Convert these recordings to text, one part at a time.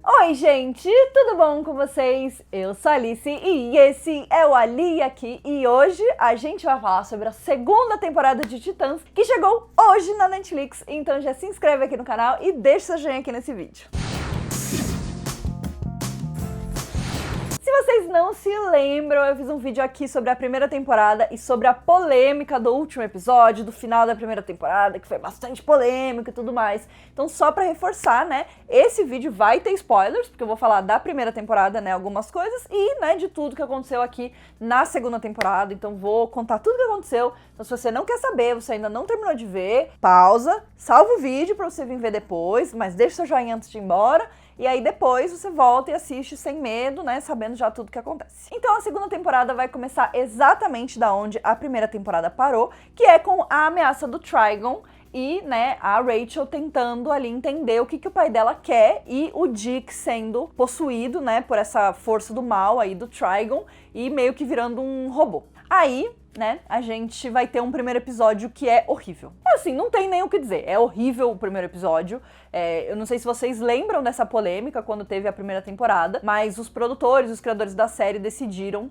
Oi, gente, tudo bom com vocês? Eu sou a Alice e esse é o Ali aqui. E hoje a gente vai falar sobre a segunda temporada de Titãs, que chegou hoje na Netflix. Então já se inscreve aqui no canal e deixa seu joinha aqui nesse vídeo. Se vocês não se lembram, eu fiz um vídeo aqui sobre a primeira temporada e sobre a polêmica do último episódio, do final da primeira temporada, que foi bastante polêmico e tudo mais. Então, só pra reforçar, né, esse vídeo vai ter spoilers, porque eu vou falar da primeira temporada, né, algumas coisas, e, né, de tudo que aconteceu aqui na segunda temporada. Então, vou contar tudo que aconteceu. Então, se você não quer saber, você ainda não terminou de ver, pausa, salva o vídeo pra você vir ver depois, mas deixa seu joinha antes de ir embora. E aí depois você volta e assiste sem medo, né, sabendo já tudo que acontece. Então a segunda temporada vai começar exatamente da onde a primeira temporada parou, que é com a ameaça do Trigon e, né, a Rachel tentando ali entender o que o pai dela quer e o Dick sendo possuído, né, por essa força do mal aí do Trigon e meio que virando um robô. Aí, né, a gente vai ter um primeiro episódio que é horrível. Assim, não tem nem o que dizer, é horrível o primeiro episódio. Eu não sei se vocês lembram dessa polêmica quando teve a primeira temporada, mas os produtores, os criadores da série decidiram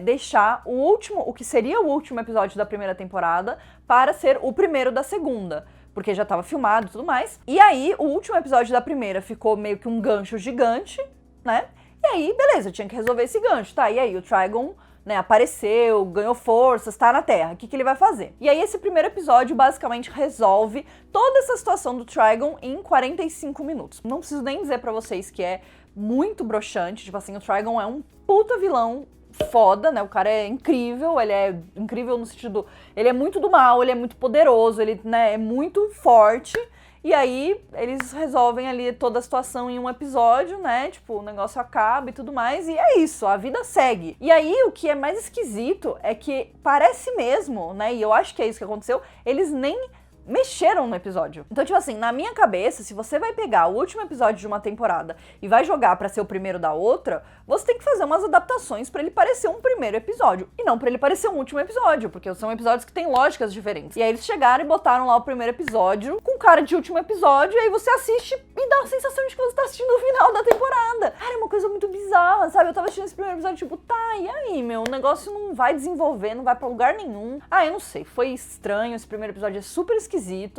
deixar o que seria o último episódio da primeira temporada para ser o primeiro da segunda, porque já estava filmado e tudo mais. E aí, o último episódio da primeira ficou meio que um gancho gigante, né? E aí, beleza, tinha que resolver esse gancho, tá? E aí, o Trigon, né, apareceu, ganhou forças, tá na Terra, o que ele vai fazer? E aí esse primeiro episódio basicamente resolve toda essa situação do Trigon em 45 minutos. Não preciso nem dizer pra vocês que é muito broxante, tipo assim, o Trigon é um puta vilão foda, né, o cara é incrível, ele é incrível no sentido, ele é muito do mal, ele é muito poderoso, ele, né, é muito forte. E aí, eles resolvem ali toda a situação em um episódio, né? Tipo, o negócio acaba e tudo mais, e é isso, a vida segue. E aí, o que é mais esquisito é que parece mesmo, né? E eu acho que é isso que aconteceu, eles nem mexeram no episódio. Então, tipo assim, na minha cabeça, se você vai pegar o último episódio de uma temporada e vai jogar pra ser o primeiro da outra, você tem que fazer umas adaptações pra ele parecer um primeiro episódio e não pra ele parecer um último episódio, porque são episódios que têm lógicas diferentes. E aí eles chegaram e botaram lá o primeiro episódio com cara de último episódio, e aí você assiste e dá a sensação de que você tá assistindo o final da temporada. Cara, é uma coisa muito bizarra, sabe? Eu tava assistindo esse primeiro episódio, tipo, tá, e aí, meu? O negócio não vai desenvolver, não vai pra lugar nenhum. Ah, eu não sei, foi estranho, esse primeiro episódio é super esquisito.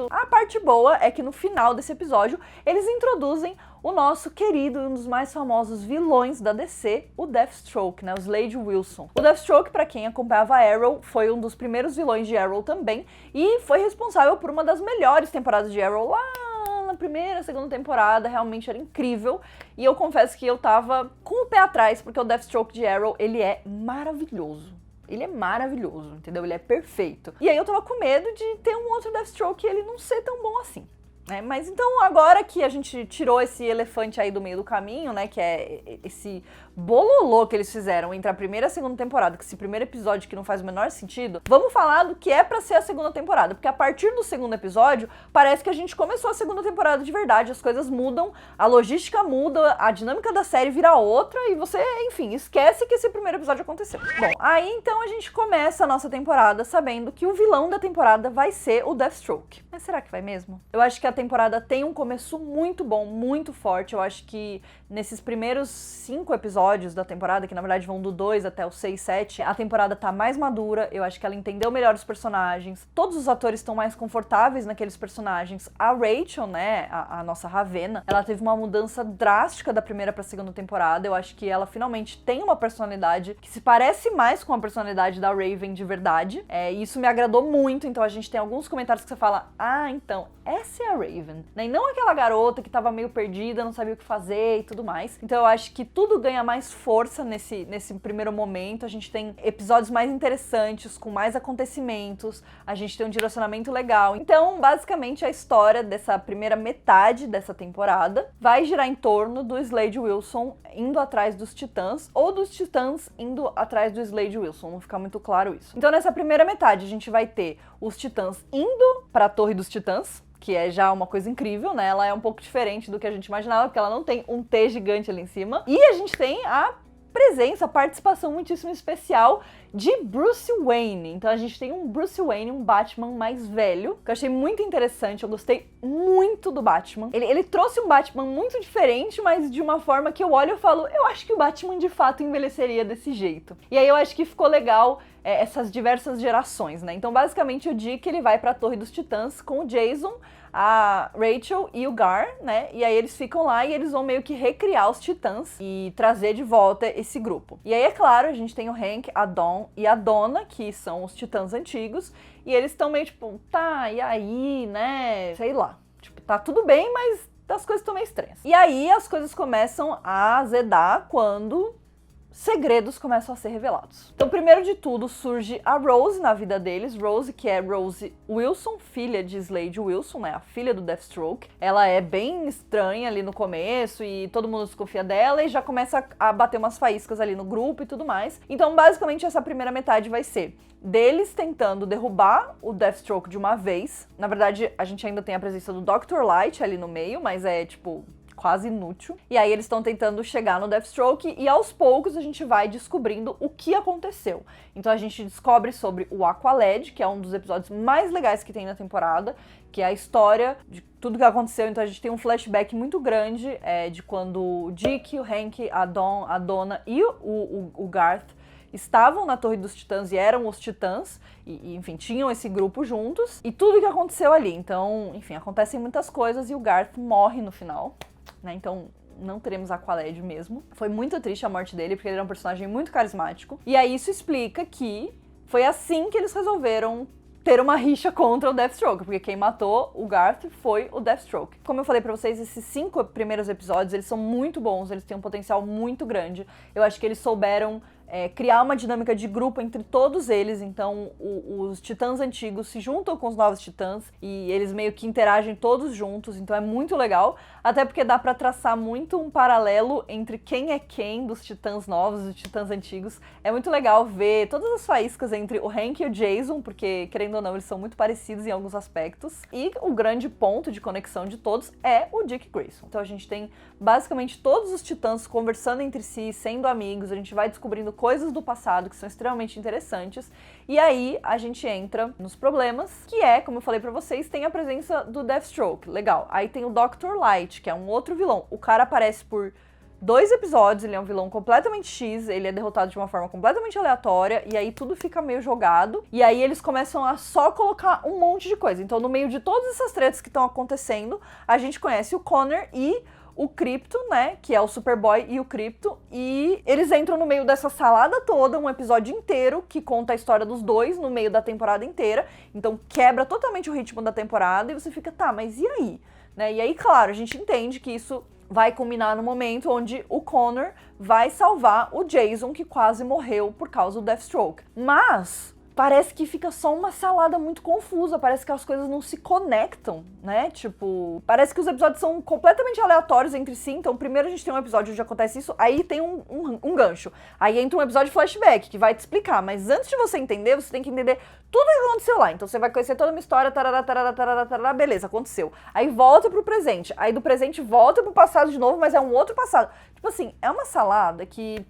A parte boa é que no final desse episódio eles introduzem o nosso querido e um dos mais famosos vilões da DC, o Deathstroke, né, o Slade Wilson. O Deathstroke, pra quem acompanhava Arrow, foi um dos primeiros vilões de Arrow também e foi responsável por uma das melhores temporadas de Arrow lá na primeira, segunda temporada, realmente era incrível. E eu confesso que eu tava com o pé atrás, porque o Deathstroke de Arrow, ele é maravilhoso. Ele é maravilhoso, entendeu? Ele é perfeito. E aí eu tava com medo de ter um outro Deathstroke e ele não ser tão bom assim. Mas então agora que a gente tirou esse elefante aí do meio do caminho, né, que é esse bololô que eles fizeram entre a primeira e a segunda temporada, que esse primeiro episódio que não faz o menor sentido, vamos falar do que é pra ser a segunda temporada, porque a partir do segundo episódio, parece que a gente começou a segunda temporada de verdade, as coisas mudam, a logística muda, a dinâmica da série vira outra e você, enfim, esquece que esse primeiro episódio aconteceu. Bom, aí então a gente começa a nossa temporada sabendo que o vilão da temporada vai ser o Deathstroke. Mas será que vai mesmo? Eu acho que a temporada tem um começo muito bom, muito forte. Eu acho que nesses primeiros 5 episódios da temporada, que na verdade vão do 2 até o 6, 7, a temporada tá mais madura, eu acho que ela entendeu melhor os personagens, todos os atores estão mais confortáveis naqueles personagens. A Rachel, né, a nossa Ravena, ela teve uma mudança drástica da primeira pra segunda temporada. Eu acho que ela finalmente tem uma personalidade que se parece mais com a personalidade da Raven de verdade, e isso me agradou muito. Então a gente tem alguns comentários que você fala, ah, então, essa é a Raven, né? E não aquela garota que tava meio perdida, não sabia o que fazer e tudo mais. Então eu acho que tudo ganha mais força nesse primeiro momento. A gente tem episódios mais interessantes, com mais acontecimentos, a gente tem um direcionamento legal. Então, basicamente, a história dessa primeira metade dessa temporada vai girar em torno do Slade Wilson indo atrás dos Titãs, ou dos Titãs indo atrás do Slade Wilson, não fica muito claro isso. Então, nessa primeira metade, a gente vai ter os Titãs indo pra Torre dos Titãs, que é já uma coisa incrível, né? Ela é um pouco diferente do que a gente imaginava, porque ela não tem um T gigante ali em cima. E a gente tem a participação muitíssimo especial de Bruce Wayne. Então a gente tem um Bruce Wayne, um Batman mais velho, que eu achei muito interessante, eu gostei muito do Batman. Ele trouxe um Batman muito diferente, mas de uma forma que eu olho e falo, eu acho que o Batman de fato envelheceria desse jeito. E aí eu acho que ficou legal essas diversas gerações, né? Então basicamente o Dick, ele vai pra Torre dos Titãs com o Jason, a Rachel e o Gar, né? E aí eles ficam lá e eles vão meio que recriar os Titãs e trazer de volta esse grupo. E aí, é claro, a gente tem o Hank, a Dawn e a Donna, que são os Titãs antigos, e eles estão meio tipo, tá, e aí, né? Sei lá. Tipo, tá tudo bem, mas as coisas estão meio estranhas. E aí as coisas começam a azedar quando segredos começam a ser revelados. Então, primeiro de tudo, surge a Rose na vida deles. Rose, que é Rose Wilson, filha de Slade Wilson, né? A filha do Deathstroke. Ela é bem estranha ali no começo e todo mundo desconfia dela e já começa a bater umas faíscas ali no grupo e tudo mais. Então, basicamente, essa primeira metade vai ser deles tentando derrubar o Deathstroke de uma vez. Na verdade, a gente ainda tem a presença do Dr. Light ali no meio, mas é, tipo, quase inútil. E aí eles estão tentando chegar no Deathstroke e aos poucos a gente vai descobrindo o que aconteceu. Então a gente descobre sobre o Aqualad, que é um dos episódios mais legais que tem na temporada, que é a história de tudo que aconteceu. Então a gente tem um flashback muito grande de quando o Dick, o Hank, a Dawn, a Donna e o Garth estavam na Torre dos Titãs e eram os Titãs, e enfim, tinham esse grupo juntos, e tudo que aconteceu ali. Então, enfim, acontecem muitas coisas e o Garth morre no final, né? Então não teremos Aqualad mesmo. Foi muito triste a morte dele, porque ele era um personagem muito carismático. E aí isso explica que foi assim que eles resolveram ter uma rixa contra o Deathstroke, porque quem matou o Garth foi o Deathstroke. Como eu falei pra vocês, esses 5 primeiros episódios, eles são muito bons, eles têm um potencial muito grande. Eu acho que eles souberam criar uma dinâmica de grupo entre todos eles. Então os Titãs antigos se juntam com os novos Titãs e eles meio que interagem todos juntos, então é muito legal, até porque dá pra traçar muito um paralelo entre quem é quem dos Titãs novos e dos Titãs antigos. É muito legal ver todas as faíscas entre o Hank e o Jason, porque, querendo ou não, eles são muito parecidos em alguns aspectos, e o grande ponto de conexão de todos é o Dick Grayson. Então a gente tem basicamente todos os Titãs conversando entre si, sendo amigos, a gente vai descobrindo coisas do passado que são extremamente interessantes, e aí a gente entra nos problemas, que é, como eu falei pra vocês, tem a presença do Deathstroke, legal. Aí tem o Dr. Light, que é um outro vilão. O cara aparece por 2 episódios, ele é um vilão completamente X, ele é derrotado de uma forma completamente aleatória, e aí tudo fica meio jogado, e aí eles começam a só colocar um monte de coisa. Então, no meio de todas essas tretas que estão acontecendo, a gente conhece o Connor e o Krypto, né, que é o Superboy e o Krypto, e eles entram no meio dessa salada toda, um episódio inteiro que conta a história dos dois no meio da temporada inteira, então quebra totalmente o ritmo da temporada e você fica, tá, mas e aí? Né? E aí, claro, a gente entende que isso vai culminar no momento onde o Connor vai salvar o Jason, que quase morreu por causa do Deathstroke. Mas parece que fica só uma salada muito confusa, parece que as coisas não se conectam, né? Tipo, parece que os episódios são completamente aleatórios entre si. Então, primeiro a gente tem um episódio onde acontece isso, aí tem um gancho. Aí entra um episódio de flashback, que vai te explicar. Mas antes de você entender, você tem que entender tudo que aconteceu lá. Então, você vai conhecer toda uma história, tarará, tarará, tarará, tarará, beleza, aconteceu. Aí volta pro presente. Aí do presente volta pro passado de novo, mas é um outro passado. Tipo assim, é uma salada que,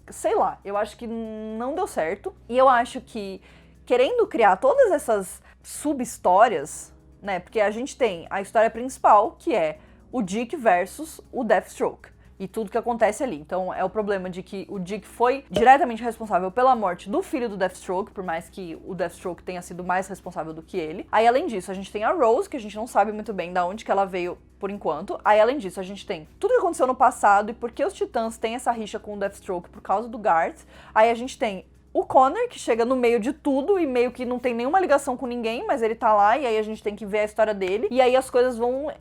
sei lá, eu acho que não deu certo. E eu acho que, querendo criar todas essas sub-histórias, né? Porque a gente tem a história principal, que é o Dick versus o Deathstroke. E tudo que acontece ali. Então é o problema de que o Dick foi diretamente responsável pela morte do filho do Deathstroke, por mais que o Deathstroke tenha sido mais responsável do que ele. Aí, além disso, a gente tem a Rose, que a gente não sabe muito bem de onde que ela veio por enquanto. Aí, além disso, a gente tem tudo que aconteceu no passado e por que os Titãs têm essa rixa com o Deathstroke por causa do Garth. Aí a gente tem o Connor, que chega no meio de tudo e meio que não tem nenhuma ligação com ninguém, mas ele tá lá e aí a gente tem que ver a história dele. E aí as coisas vão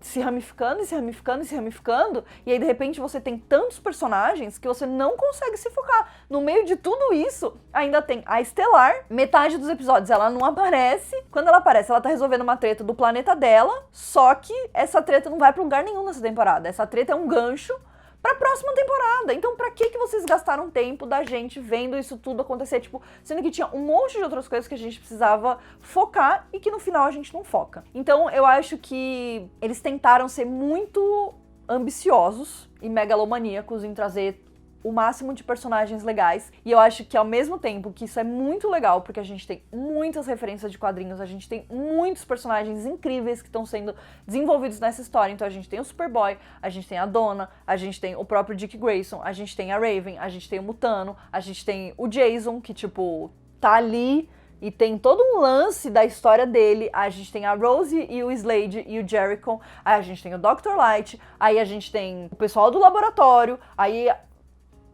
se ramificando e se ramificando e se ramificando, e aí de repente você tem tantos personagens que você não consegue se focar. No meio de tudo isso, ainda tem a Estelar, metade dos episódios ela não aparece. Quando ela aparece, ela tá resolvendo uma treta do planeta dela, só que essa treta não vai pra lugar nenhum nessa temporada. Essa treta é um gancho pra próxima temporada. Então, pra que vocês gastaram tempo da gente vendo isso tudo acontecer? Tipo, sendo que tinha um monte de outras coisas que a gente precisava focar e que no final a gente não foca. Então, eu acho que eles tentaram ser muito ambiciosos e megalomaníacos em trazer o máximo de personagens legais. E eu acho que ao mesmo tempo que isso é muito legal, porque a gente tem muitas referências de quadrinhos, a gente tem muitos personagens incríveis que estão sendo desenvolvidos nessa história. Então a gente tem o Superboy, a gente tem a Donna, a gente tem o próprio Dick Grayson, a gente tem a Raven, a gente tem o Mutano, a gente tem o Jason, que tipo, tá ali e tem todo um lance da história dele. A gente tem a Rose e o Slade e o Jericho. Aí a gente tem o Dr. Light. Aí a gente tem o pessoal do laboratório. Aí...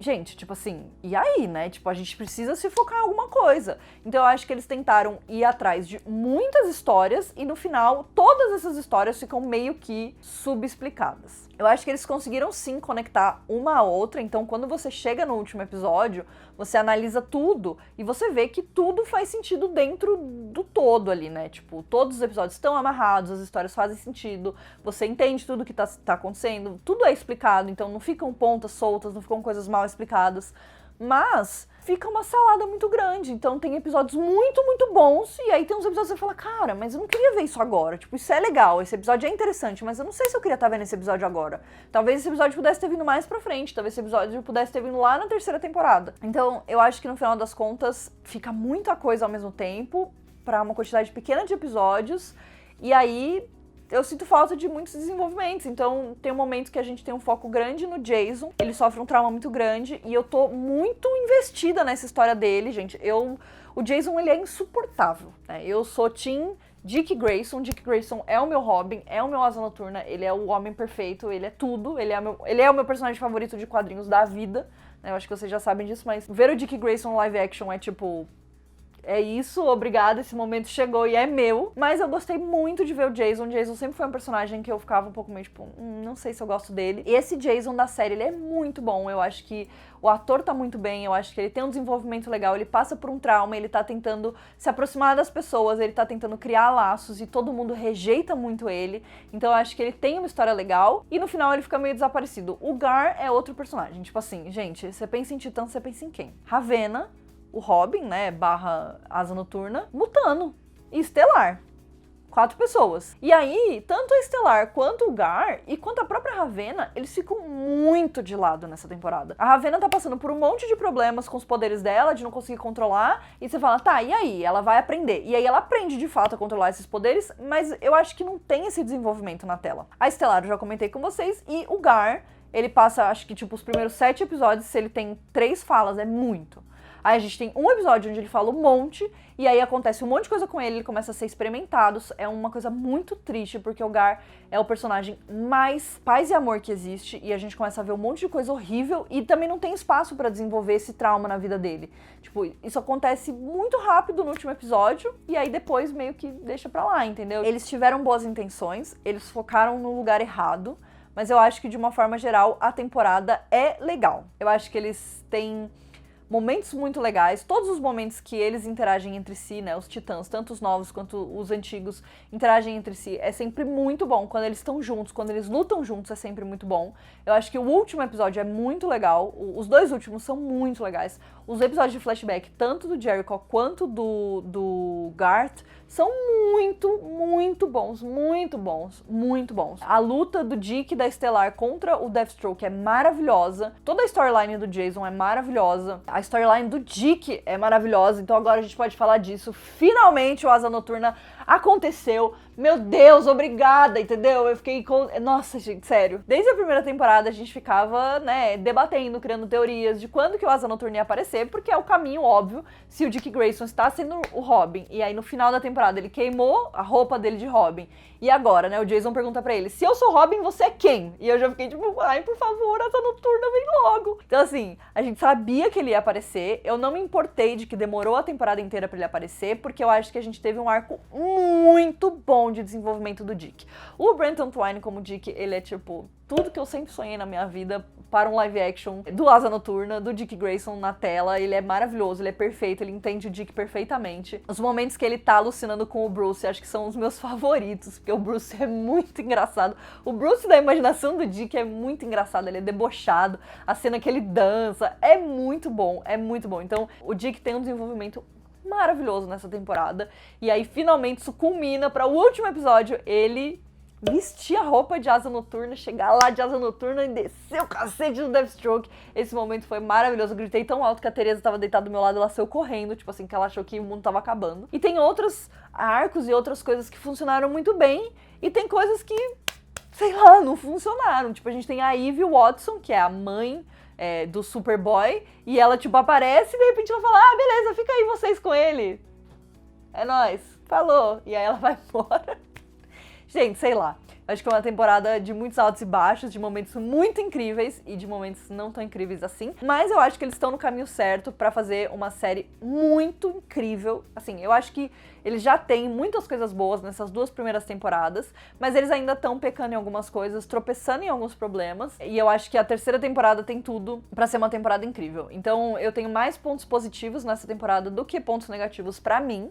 Gente, tipo assim, e aí, né? Tipo, a gente precisa se focar em alguma coisa. Então eu acho que eles tentaram ir atrás de muitas histórias e no final todas essas histórias ficam meio que subexplicadas. Eu acho que eles conseguiram sim conectar uma a outra, então quando você chega no último episódio, você analisa tudo e você vê que tudo faz sentido dentro do todo ali, né? Tipo, todos os episódios estão amarrados, as histórias fazem sentido, você entende tudo que tá acontecendo, tudo é explicado, então não ficam pontas soltas, não ficam coisas mal explicadas, mas fica uma salada muito grande. Então tem episódios muito, muito bons, e aí tem uns episódios que você fala, cara, mas eu não queria ver isso agora. Tipo, isso é legal, esse episódio é interessante, mas eu não sei se eu queria estar vendo esse episódio agora. Talvez esse episódio pudesse ter vindo mais pra frente, talvez esse episódio pudesse ter vindo lá na 3ª temporada. Então, eu acho que no final das contas, fica muita coisa ao mesmo tempo, pra uma quantidade pequena de episódios, e aí eu sinto falta de muitos desenvolvimentos. Então tem um momento que a gente tem um foco grande no Jason, ele sofre um trauma muito grande e eu tô muito investida nessa história dele, gente. O Jason, ele é insuportável, né? Eu sou team Dick Grayson. Dick Grayson é o meu Robin, é o meu Asa Noturna, ele é o homem perfeito, ele é tudo, ele é o meu personagem favorito de quadrinhos da vida, né? Eu acho que vocês já sabem disso, mas ver o Dick Grayson live action é tipo... É isso, obrigada, esse momento chegou e é meu. Mas eu gostei muito de ver o Jason. O Jason sempre foi um personagem que eu ficava um pouco meio tipo, não sei se eu gosto dele. E esse Jason da série, ele é muito bom. Eu acho que o ator tá muito bem, eu acho que ele tem um desenvolvimento legal, ele passa por um trauma, ele tá tentando se aproximar das pessoas, ele tá tentando criar laços e todo mundo rejeita muito ele. Então eu acho que ele tem uma história legal e no final ele fica meio desaparecido. O Gar é outro personagem. Tipo assim, gente, você pensa em Titã, você pensa em quem? Ravena, o Robin, né, / Asa Noturna, Mutano e Estelar. 4 pessoas. E aí, tanto a Estelar quanto o Gar e quanto a própria Ravena, eles ficam muito de lado nessa temporada. A Ravena tá passando por um monte de problemas com os poderes dela, de não conseguir controlar, e você fala, tá, e aí? Ela vai aprender. E aí ela aprende de fato a controlar esses poderes, mas eu acho que não tem esse desenvolvimento na tela. A Estelar eu já comentei com vocês, e o Gar, ele passa, acho que tipo, os primeiros 7 episódios, se ele tem 3 falas, é muito. Aí a gente tem um episódio onde ele fala um monte, e aí acontece um monte de coisa com ele, ele começa a ser experimentado. É uma coisa muito triste, porque o Gar é o personagem mais paz e amor que existe, e a gente começa a ver um monte de coisa horrível, e também não tem espaço pra desenvolver esse trauma na vida dele. Tipo, isso acontece muito rápido no último episódio, e aí depois meio que deixa pra lá, entendeu? Eles tiveram boas intenções, eles focaram no lugar errado, mas eu acho que de uma forma geral a temporada é legal. Eu acho que eles têm momentos muito legais, todos os momentos que eles interagem entre si, né, os titãs, tanto os novos quanto os antigos, interagem entre si, é sempre muito bom. Quando eles estão juntos, quando eles lutam juntos, é sempre muito bom. Eu acho que o último episódio é muito legal, os 2 últimos são muito legais. Os episódios de flashback, tanto do Jericho quanto do Garth, são muito, muito bons, muito bons, muito bons. A luta do Dick e da Estelar contra o Deathstroke é maravilhosa. Toda a storyline do Jason é maravilhosa. A storyline do Dick é maravilhosa, então agora a gente pode falar disso. Finalmente o Asa Noturna aconteceu. Meu Deus, obrigada, entendeu? Eu fiquei com... Nossa, gente, sério. Desde a primeira temporada a gente ficava, né, debatendo, criando teorias de quando que o Asa Noturna ia aparecer, porque é o caminho óbvio se o Dick Grayson está sendo o Robin. E aí no final da temporada ele queimou a roupa dele de Robin. E agora, né, o Jason pergunta pra ele, se eu sou Robin, você é quem? E eu já fiquei tipo, ai, por favor, Asa Noturna, vem logo. Então assim, a gente sabia que ele ia aparecer, eu não me importei de que demorou a temporada inteira pra ele aparecer, porque eu acho que a gente teve um arco muito bom de desenvolvimento do Dick. O Brenton Twine como Dick, ele é tipo tudo que eu sempre sonhei na minha vida para um live action do Asa Noturna, do Dick Grayson na tela. Ele é maravilhoso, ele é perfeito, ele entende o Dick perfeitamente. Os momentos que ele tá alucinando com o Bruce, acho que são os meus favoritos, porque o Bruce é muito engraçado. O Bruce da imaginação do Dick é muito engraçado, ele é debochado, a cena que ele dança é muito bom, é muito bom. Então, o Dick tem um desenvolvimento maravilhoso nessa temporada, e aí finalmente isso culmina para o último episódio, ele vestir a roupa de Asa Noturna, chegar lá de Asa Noturna e descer o cacete do Deathstroke. Esse momento foi maravilhoso. Eu gritei tão alto que a Teresa tava deitada do meu lado, ela saiu correndo, tipo assim, que ela achou que o mundo tava acabando. E tem outros arcos e outras coisas que funcionaram muito bem, e tem coisas que, sei lá, não funcionaram. Tipo, a gente tem a Eve Watson, que é a mãe do Superboy, e ela, tipo, aparece e de repente ela fala, ah, beleza, fica aí vocês com ele. É nóis, falou. E aí ela vai embora. Gente, sei lá. Acho que é uma temporada de muitos altos e baixos, de momentos muito incríveis e de momentos não tão incríveis assim. Mas eu acho que eles estão no caminho certo pra fazer uma série muito incrível. Assim, eu acho que eles já têm muitas coisas boas nessas 2 primeiras temporadas, mas eles ainda estão pecando em algumas coisas, tropeçando em alguns problemas. E eu acho que a 3ª temporada tem tudo pra ser uma temporada incrível. Então eu tenho mais pontos positivos nessa temporada do que pontos negativos pra mim.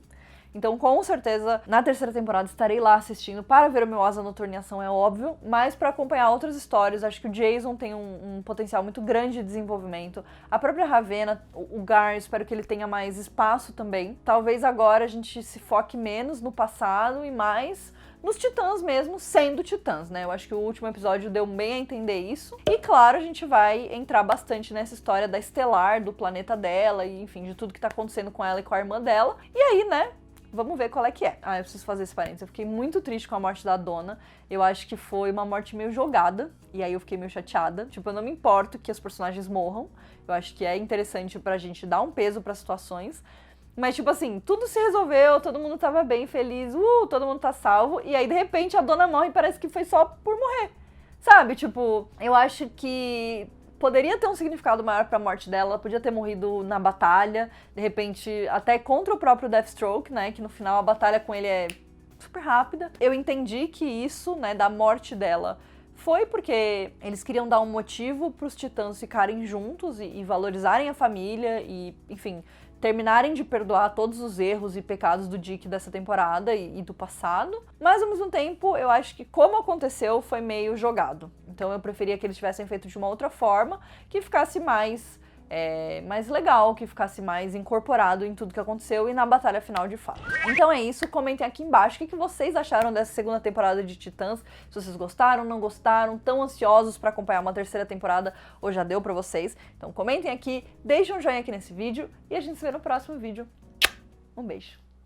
Então, com certeza, na 3ª temporada estarei lá assistindo para ver o meu Asa Noturna em ação, é óbvio, mas para acompanhar outras histórias. Acho que o Jason tem um potencial muito grande de desenvolvimento. A própria Ravenna, o Gar, espero que ele tenha mais espaço também. Talvez agora a gente se foque menos no passado e mais nos titãs mesmo, sendo titãs, né? Eu acho que o último episódio deu bem a entender isso. E claro, a gente vai entrar bastante nessa história da Estelar, do planeta dela e, enfim, de tudo que tá acontecendo com ela e com a irmã dela. E aí, né? Vamos ver qual é que é. Ah, eu preciso fazer esse parênteses. Eu fiquei muito triste com a morte da Donna. Eu acho que foi uma morte meio jogada. E aí eu fiquei meio chateada. Tipo, eu não me importo que os personagens morram. Eu acho que é interessante pra gente dar um peso pras situações. Mas, tipo assim, tudo se resolveu, todo mundo tava bem, feliz. Todo mundo tá salvo. E aí, de repente, a Donna morre e parece que foi só por morrer. Sabe? Tipo, eu acho que poderia ter um significado maior pra morte dela, ela podia ter morrido na batalha, de repente até contra o próprio Deathstroke, né, que no final a batalha com ele é super rápida. Eu entendi que isso, né, da morte dela foi porque eles queriam dar um motivo pros titãs ficarem juntos e valorizarem a família e, enfim, terminarem de perdoar todos os erros e pecados do Dick dessa temporada e do passado. Mas, ao mesmo tempo, eu acho que como aconteceu foi meio jogado. Então eu preferia que eles tivessem feito de uma outra forma, que ficasse mais legal, que ficasse mais incorporado em tudo que aconteceu e na batalha final de fato. Então é isso, comentem aqui embaixo o que vocês acharam dessa 2ª temporada de Titãs, se vocês gostaram, não gostaram, tão ansiosos pra acompanhar uma 3ª temporada ou já deu pra vocês. Então comentem aqui, deixem um joinha aqui nesse vídeo e a gente se vê no próximo vídeo. Um beijo!